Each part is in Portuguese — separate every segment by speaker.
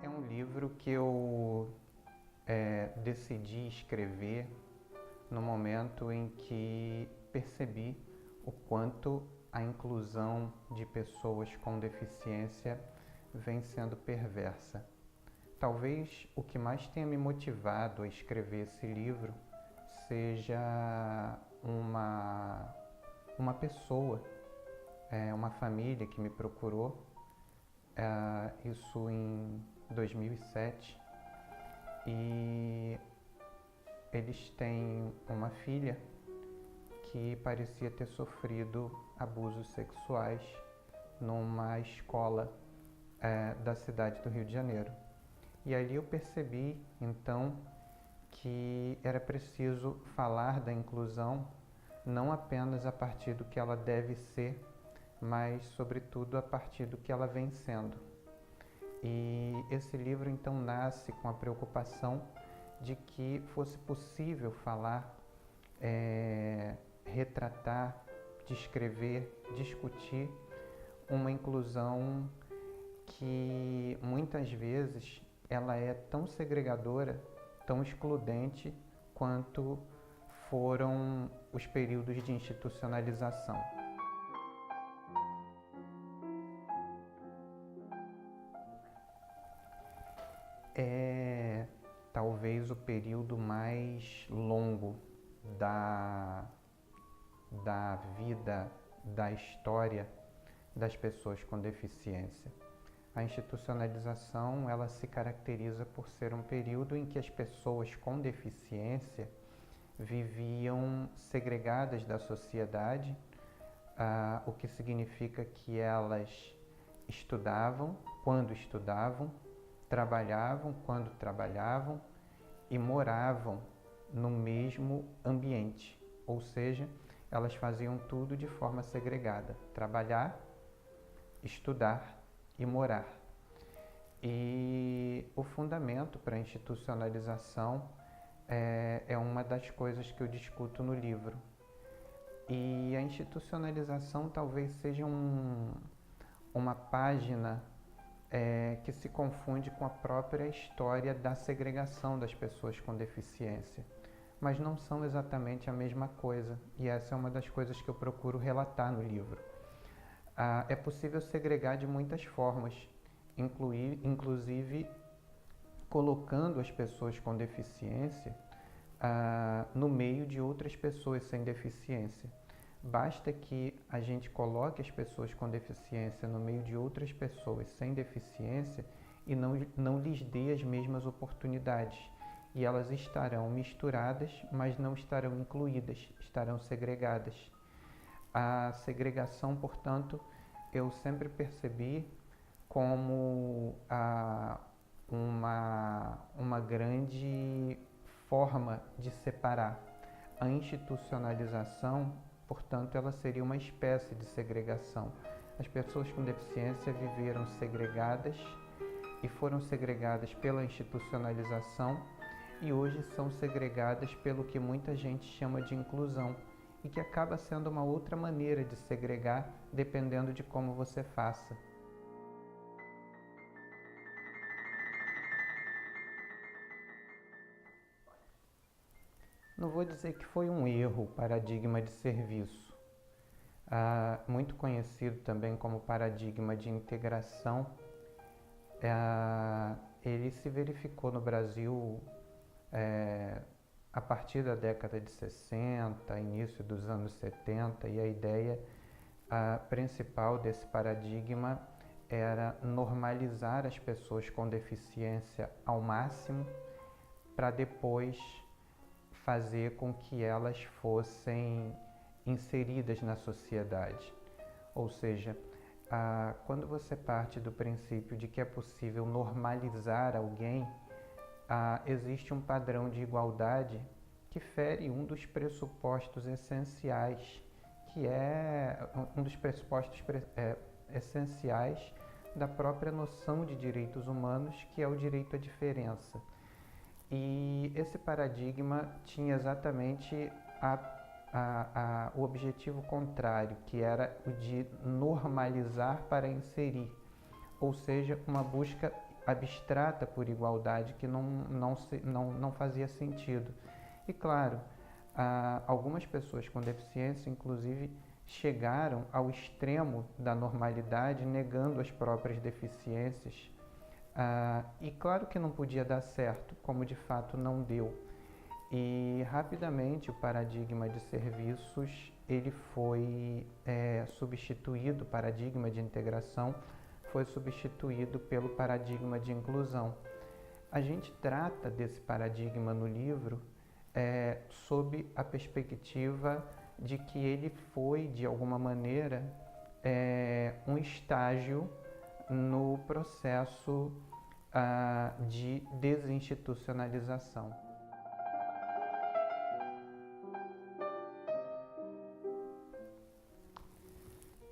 Speaker 1: É um livro que eu decidi escrever no momento em que percebi o quanto a inclusão de pessoas com deficiência vem sendo perversa. Talvez o que mais tenha me motivado a escrever esse livro seja uma pessoa, uma família que me procurou, isso em 2007, e eles têm uma filha que parecia ter sofrido abusos sexuais numa escola da cidade do Rio de Janeiro. E ali eu percebi, então, que era preciso falar da inclusão não apenas a partir do que ela deve ser, mas, sobretudo, a partir do que ela vem sendo. E esse livro, então, nasce com a preocupação de que fosse possível falar, retratar, descrever, discutir uma inclusão que muitas vezes ela é tão segregadora, tão excludente quanto foram os períodos de institucionalização. É talvez o período mais longo da vida, da história das pessoas com deficiência. A institucionalização, ela se caracteriza por ser um período em que as pessoas com deficiência viviam segregadas da sociedade, o que significa que elas estudavam quando estudavam, trabalhavam quando trabalhavam e moravam no mesmo ambiente, ou seja, elas faziam tudo de forma segregada: trabalhar, estudar e morar. E o fundamento para a institucionalização é uma das coisas que eu discuto no livro. E a institucionalização talvez seja uma página que se confunde com a própria história da segregação das pessoas com deficiência, mas não são exatamente a mesma coisa, e essa é uma das coisas que eu procuro relatar no livro. É possível segregar de muitas formas, inclusive colocando as pessoas com deficiência no meio de outras pessoas sem deficiência. Basta que a gente coloque as pessoas com deficiência no meio de outras pessoas sem deficiência e não lhes dê as mesmas oportunidades. E elas estarão misturadas, mas não estarão incluídas, estarão segregadas. A segregação, portanto, eu sempre percebi como uma grande forma de separar. A institucionalização, portanto, ela seria uma espécie de segregação. As pessoas com deficiência viveram segregadas e foram segregadas pela institucionalização e hoje são segregadas pelo que muita gente chama de inclusão e que acaba sendo uma outra maneira de segregar dependendo de como você faça. Não vou dizer que foi um erro o paradigma de serviço, muito conhecido também como paradigma de integração. Ele se verificou no Brasil a partir da década de 60, início dos anos 70, e a ideia principal desse paradigma era normalizar as pessoas com deficiência ao máximo para depois fazer com que elas fossem inseridas na sociedade. Ou seja, quando você parte do princípio de que é possível normalizar alguém, existe um padrão de igualdade que fere um dos pressupostos essenciais, que é um dos pressupostos essenciais da própria noção de direitos humanos, que é o direito à diferença. E E esse paradigma tinha exatamente o objetivo contrário, que era o de normalizar para inserir, ou seja, uma busca abstrata por igualdade que não fazia sentido. E claro, algumas pessoas com deficiência, inclusive, chegaram ao extremo da normalidade, negando as próprias deficiências. E claro que não podia dar certo, como de fato não deu. E rapidamente o paradigma de serviços ele foi substituído, o paradigma de integração foi substituído pelo paradigma de inclusão. A gente trata desse paradigma no livro sob a perspectiva de que ele foi, de alguma maneira, um estágio no processo de desinstitucionalização.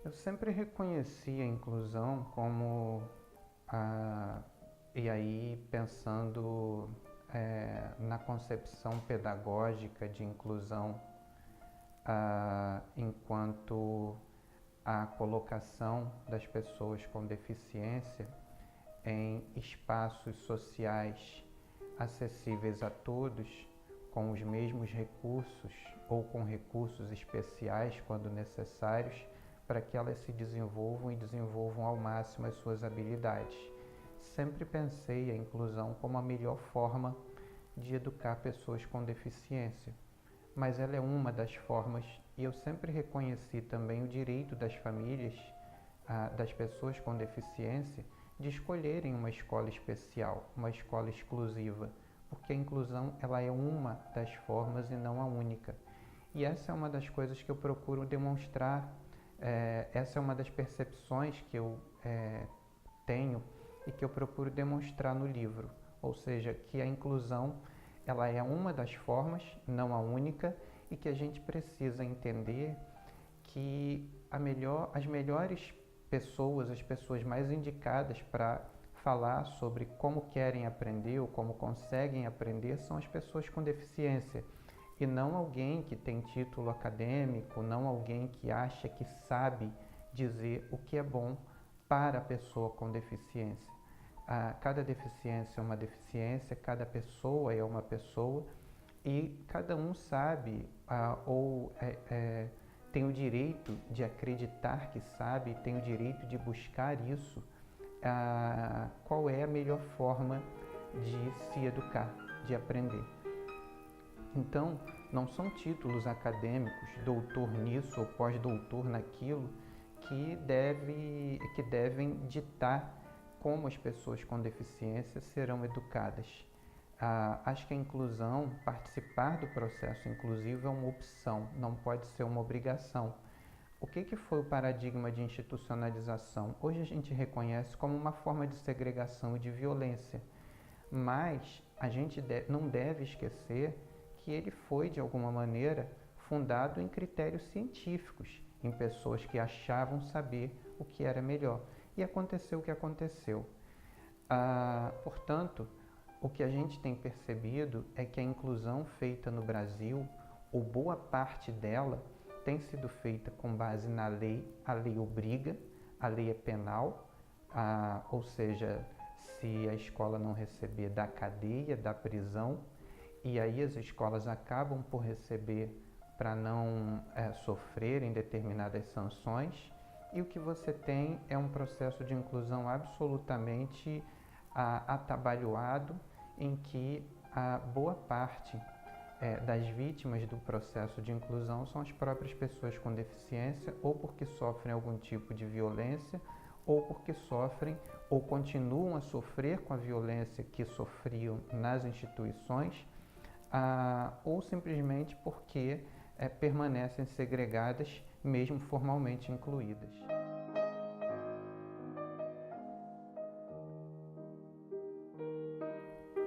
Speaker 1: Eu sempre reconheci a inclusão como, e aí pensando na concepção pedagógica de inclusão, enquanto a colocação das pessoas com deficiência em espaços sociais acessíveis a todos, com os mesmos recursos ou com recursos especiais quando necessários, para que elas se desenvolvam e desenvolvam ao máximo as suas habilidades. Sempre pensei a inclusão como a melhor forma de educar pessoas com deficiência, mas ela é uma das formas, e eu sempre reconheci também o direito das famílias, das pessoas com deficiência, de escolherem uma escola especial, uma escola exclusiva, porque a inclusão ela é uma das formas e não a única. E essa é uma das coisas que eu procuro demonstrar, essa é uma das percepções que eu tenho e que eu procuro demonstrar no livro, ou seja, que a inclusão ela é uma das formas, não a única, e que a gente precisa entender que as melhores pessoas, as pessoas mais indicadas para falar sobre como querem aprender ou como conseguem aprender são as pessoas com deficiência, e não alguém que tem título acadêmico, não alguém que acha que sabe dizer o que é bom para a pessoa com deficiência. Cada deficiência é uma deficiência, cada pessoa é uma pessoa, e cada um sabe tem o direito de acreditar que sabe, tem o direito de buscar isso, qual é a melhor forma de se educar, de aprender. Então, não são títulos acadêmicos, doutor nisso ou pós-doutor naquilo, que devem ditar como as pessoas com deficiência serão educadas. Acho que a inclusão, participar do processo inclusivo é uma opção, não pode ser uma obrigação. O que foi o paradigma de institucionalização? Hoje a gente reconhece como uma forma de segregação e de violência, mas a gente não deve esquecer que ele foi, de alguma maneira, fundado em critérios científicos, em pessoas que achavam saber o que era melhor. E aconteceu o que aconteceu. Portanto, o que a gente tem percebido é que a inclusão feita no Brasil, ou boa parte dela, tem sido feita com base na lei. A lei obriga, a lei é penal, ou seja, se a escola não receber da cadeia, da prisão, e aí as escolas acabam por receber para não sofrerem determinadas sanções, e o que você tem é um processo de inclusão absolutamente atabalhoado, em que a boa parte das vítimas do processo de inclusão são as próprias pessoas com deficiência, ou porque sofrem algum tipo de violência, ou porque sofrem ou continuam a sofrer com a violência que sofriam nas instituições, ou simplesmente porque permanecem segregadas, mesmo formalmente incluídas.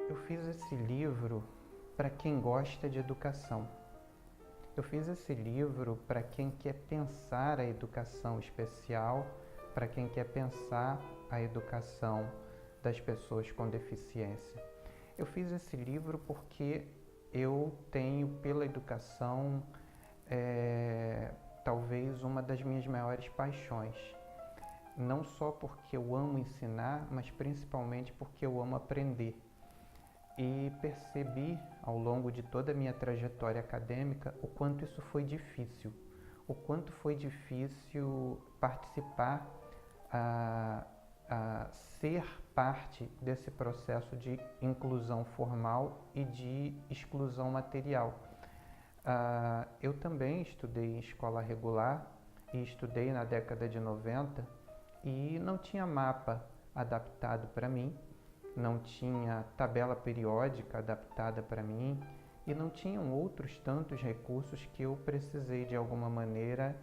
Speaker 1: Eu fiz esse livro para quem gosta de educação. Eu fiz esse livro para quem quer pensar a educação especial, para quem quer pensar a educação das pessoas com deficiência. Eu fiz esse livro porque eu tenho pela educação talvez uma das minhas maiores paixões. Não só porque eu amo ensinar, mas principalmente porque eu amo aprender. E percebi ao longo de toda a minha trajetória acadêmica o quanto isso foi difícil. O quanto foi difícil participar, ser parte desse processo de inclusão formal e de exclusão material. Eu também estudei em escola regular e estudei na década de 90 e não tinha mapa adaptado para mim, não tinha tabela periódica adaptada para mim e não tinham outros tantos recursos que eu precisei de alguma maneira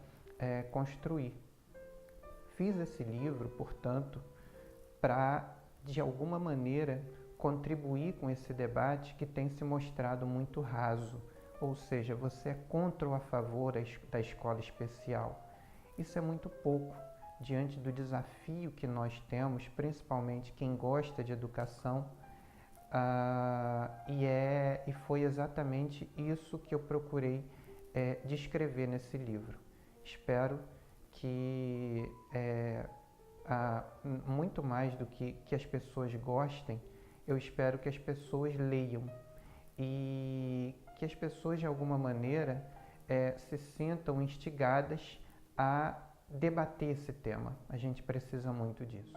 Speaker 1: construir. Fiz esse livro, portanto, para de alguma maneira contribuir com esse debate que tem se mostrado muito raso, ou seja, você é contra ou a favor da escola especial. Isso é muito pouco diante do desafio que nós temos, principalmente quem gosta de educação, e foi exatamente isso que eu procurei descrever nesse livro. Espero que muito mais do que as pessoas gostem, eu espero que as pessoas leiam e que as pessoas de alguma maneira se sintam instigadas a debater esse tema. A gente precisa muito disso.